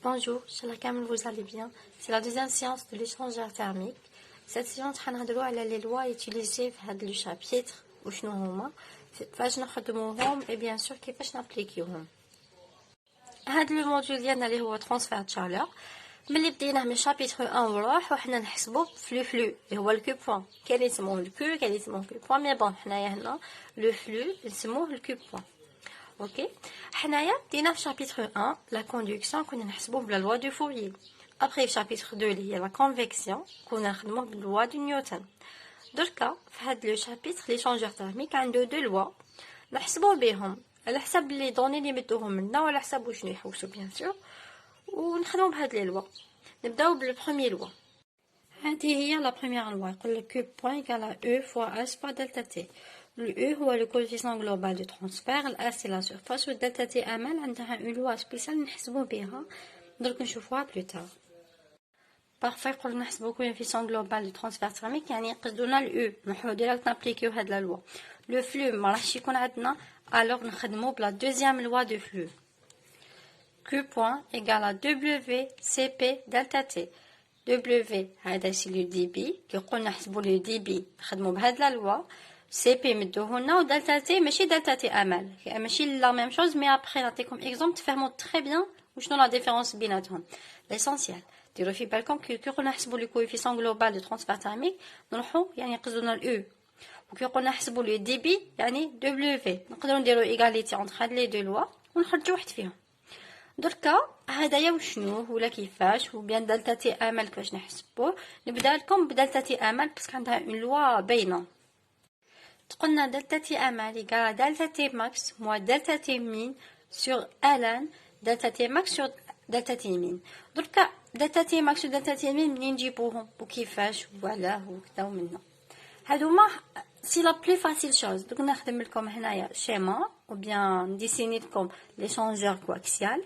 Bonjour, Inch'Allah kamel vous allez bien. C'est la deuxième séance de l'échangeur thermique. Cette séance حنهضروا على les lois utilisées في هذا le chapitre وشنو هما فاش نخدموهم et bien sûr كيفاش نابليكيوهم. هذا لو موديول ديالنا اللي هو transfert de chaleur. ملي بديناه من chapitre 1 وراح وحنا نحسبوا في لو اللي هو الكوب بوين. كاين اللي يسموه الكو كاين اللي يسموه كوب بوين مي بون حنايا هنا لو فلو نسموه الكوب بوين. Ok. حنايا دينا في chapitre 1 la conduction كنا نحسبوه بلا loi de Fourier. Après chapitre 2 اللي هي la convection كنا نخدموه باللوا de نيوتن. دركا في هاد لو chapitre l'échangeur thermique عنده دو لوا نحسبوا بهم على حسب لي دوني اللي مدوهم لنا وعلى حسب واش يحوسوا بيان سور ونخدموا بهاد لي لوا. نبداو بالبروميير لوا. هذه هي لا بروميير لوا يقول لك Q point égale à E fois H fois delta T. Le E هو le coefficient global de transfert, le H c'est la surface و delta T أمل عندها une loi spéciale نحسبو بها درك نشوفوها plus tard. Parfois يقولوا نحسبو coefficient global de transfert thermique يعني يقصدونا ال E نحو ديريكت نابليكيو هاد لا لوا. Le flux ما راحش يكون عندنا alors نخدمو بلا deuxième loi de flux. Q point égale à W CP delta T. W هذا سي لو دي بي كي قلنا نحسبوا لو دي بي نخدموا بهاد لا لوا سي بي مدوه لنا ودلتا تي ماشي دلتا تي امل ماشي لا ميم شوز مي ابري نعطيكم اكزومبل تفهموا تري بيان وشنو لا ديفيرونس بيناتهم. ليسونسيال ديروا في بالكم كي قلنا نحسبوا لو كويفيسيون جلوبال دو ترانسفير تيرميك نروحوا يعني يقصدونا الاو وكي قلنا نحسبوا لو دي بي يعني دبليو في نقدروا نديروا ايغاليتي اونتر هاد لي دو لوا ونخرجوا واحد فيهم. دركا هدايا وشنو ولا كيفاش وبيان دلتا تي امل كيفاش نحسبوه. نبدا لكم بدلتا تي امل باسكو عندها اون لوا باينه. قلنا دلتا تي امل يقال دلتا تي ماكس موا دلتا تي مين سور الان دلتا تي ماكس سور دلتا تي مين. دركا دلتا تي ماكس و دلتا تي مين منين نجيبوهم وكيفاش وعلاه وكذا ومنا هادوما سي لا بلي فاسيل شوز. دوك نخدم لكم هنايا شيما ou bien نديسيني لكم l'échangeur coaxial.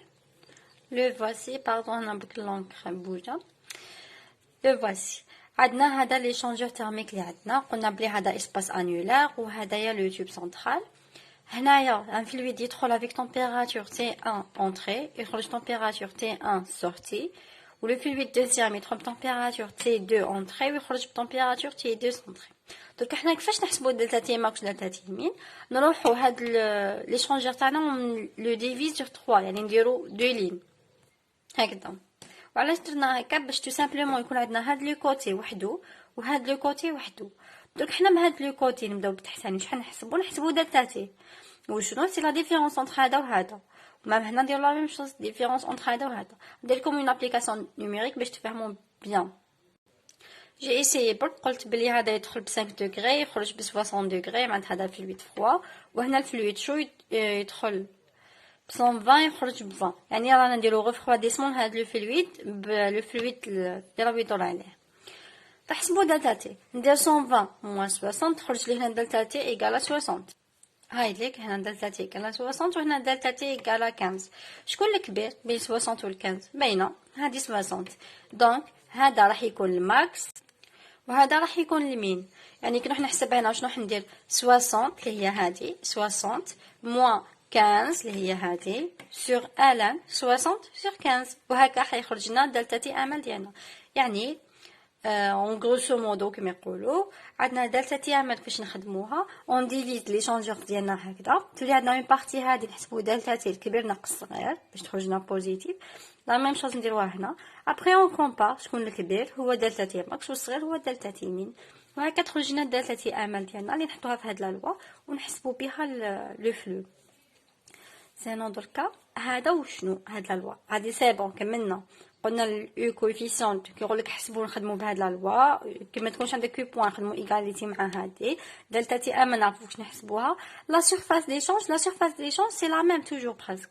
Le voici, pardon, on a beaucoup l'encre bouge. Le voici. عندنا هذا l'échangeur thermique اللي عندنا قلنا بلي هذا espace annulaire وهذايا le tube central. هنايا un fluide يدخل avec température T1 entrée يخرج température T1 sortie و le fluide deuxième يدخل température T2 entrée ويخرج température T2 sortie. donc حنا كيفاش نحسبوا دلتا تي ماكس دلتا تي مين نروحوا هاد l'échangeur تاعنا لو ديفيز sur 3 يعني نديرو دو لين هكذا. وعلاش درنا هكا باش تو سامبلومون يكون عندنا هاد لو كوتي وحدو وهاد لو كوتي وحدو. دونك حنا من هاد لو كوتي نبداو بالتحتاني شحال نحسبوا دلتا تي وشنو سي لا ديفيرونس انتر هذا وهذا ومام هنا نديرو لا ميم شوز ديفيرونس انتر هذا وهذا. ندير لكم اون ابليكاسيون نيميريك باش تفهموا بيان. جي اسيي برك قلت بلي هذا يدخل ب 5 دوغري يخرج ب 60 دوغري معناتها هذا فلويد فروا وهنا الفلويد شو يدخل ب 120 يخرج ب 20 يعني رانا نديرو ريفرواديسمون هذا لو فلويد اللي راهو يدور عليه. تحسبوا دلتا تي ندير 120 موان 60 تخرج لي هنا دلتا تي ايكالا 60. هاي ليك هنا دلتا تي ايكالا 60 وهنا دلتا تي ايكالا 15. شكون الكبير بين 60 و 15 باينه هذه 60. دونك هذا راح يكون الماكس وهذا راح يكون المين. يعني كي نروح نحسب هنا واش نروح ندير 60 اللي هي هذه 60 موان 15 اللي هي هذه سور الان 60 سور 15 وهكا حيخرج لنا دلتا تي امل ديالنا. يعني اون غروسو مودو كما يقولوا عندنا دلتا تي امل كيفاش نخدموها اون ديليت ليشونجور ديالنا هكذا تولي عندنا اون بارتي هذه نحسبوا دلتا تي الكبير ناقص الصغير باش تخرج لنا بوزيتيف. لا ميم شوز نديروها هنا ابري اون كومبار شكون الكبير هو دلتا تي ماكس والصغير هو دلتا تي مين وهكا تخرج لنا دلتا تي امل ديالنا اللي نحطوها في هاد لا لوا ونحسبوا بها لو فلو. سينو دركا هذا وشنو هاد لا لوا هادي سي بون كملنا. قلنا لو كويفيسيون كيقول لك حسبوا نخدموا بهاد لا لوا كيما تكونش عندك كو بوين نخدموا ايغاليتي مع هادي دلتا تي امل نعرفوا واش نحسبوها. لا سيرفاس ديشونج سي لا ميم توجور بريسك